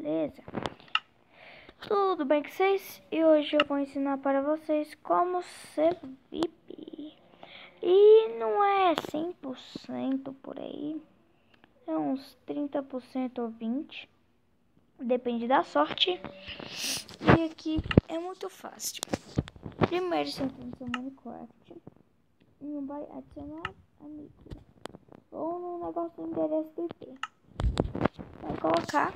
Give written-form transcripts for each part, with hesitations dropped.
beleza? Tudo bem com vocês? E hoje eu vou ensinar para vocês como ser VIP. E não é 100% por aí, é uns 30% ou 20%, depende da sorte. E aqui é muito fácil. Primeiro você entra no seu Minecraft e vai adicionar amigo ou no negócio do endereço do IP. Vai colocar.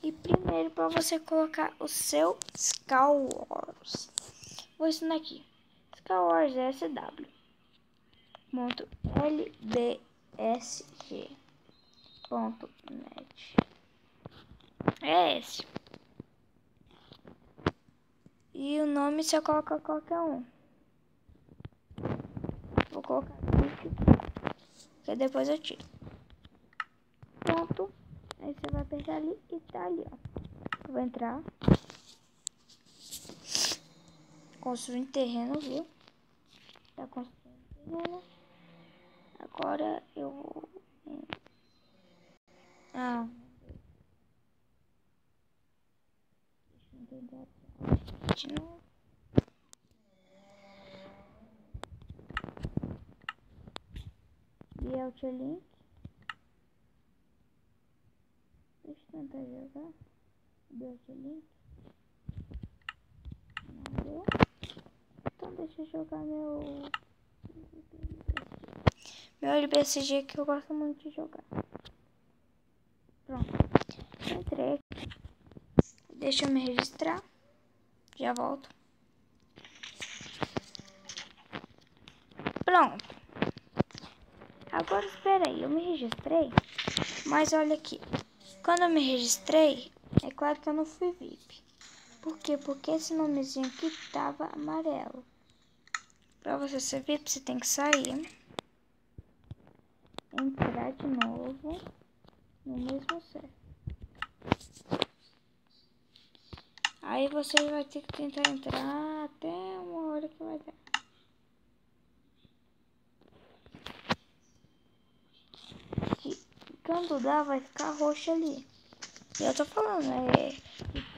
E primeiro para você colocar o seu Skywars. Vou ensinar aqui. Skywars SW.lbsg.net. É esse. E o nome você coloca qualquer um. Vou colocar aqui, que depois eu tiro. Pronto. Aí você vai apertar ali e tá ali, ó. Eu vou entrar. Construindo terreno, viu? Tá construindo terreno. Agora eu vou... deixa eu entender de novo. Build link. Deixa eu tentar jogar. Build link. Não deu. Então deixa eu jogar meu LBSG, que eu gosto muito de jogar. Pronto. Entrei. Deixa eu me registrar. Já volto. Pronto. Agora espera aí, eu me registrei. Mas olha aqui. Quando eu me registrei, é claro que eu não fui VIP. Por quê? Porque esse nomezinho aqui tava amarelo. Pra você ser VIP, você tem que sair. Entrar de novo no mesmo server. Aí você vai ter que tentar entrar até uma hora que vai dar. E quando dá, vai ficar roxo ali. E eu tô falando, é de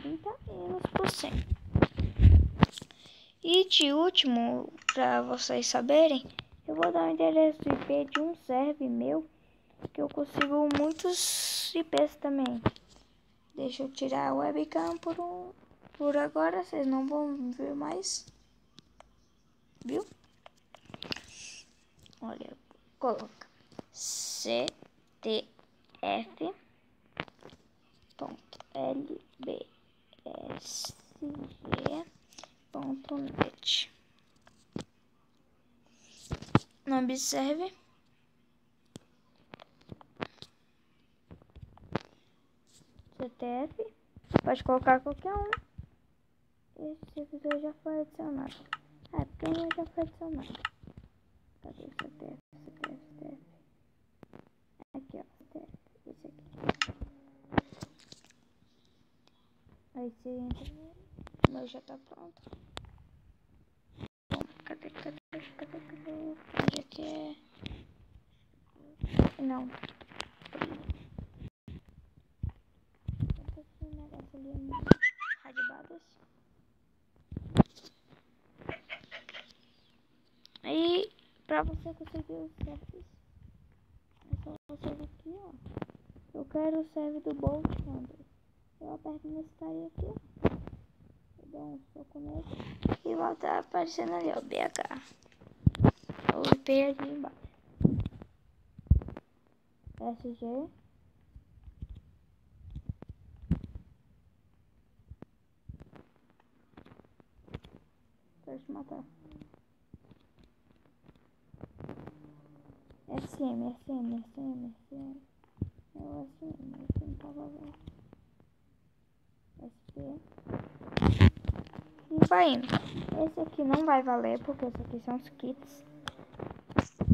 30%. E de último, pra vocês saberem, eu vou dar o endereço IP de um server meu, que eu consigo muitos IPs também. Deixa eu tirar a webcam por agora, vocês não vão ver mais. Viu? Olha, coloca ctf.lbsg.net. Não observe. CTF. Pode colocar qualquer um. Esse servidor já foi adicionado. Ah, porque o meu já foi adicionado. Cadê o CTF? CTF. Aqui, ó. CTF. Esse aqui. Aí você entra nele. O meu já tá pronto. Cadê? Onde é que é? Não. Esse negócio ali é Radbadas. Aí, pra você conseguir os servers, é só você vir aqui, ó. Eu quero o server do Bolt Hunter. Eu aperto nesse cara aqui, ó. Eu dou um soco nele e volta aparecendo ali, ó, BH. O IP ali embaixo. SG. Deixa eu matar. SM. É o SM tava vendo. SP. E vai indo. Esse aqui não vai valer, porque esse aqui são os kits.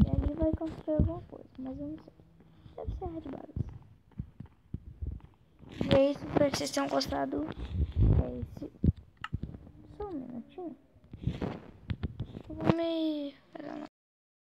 E ali vai construir alguma coisa, mas eu não sei. Deve ser Radbadas. E é isso, espero que vocês tenham gostado. É esse. Só um minutinho. Eu vou me...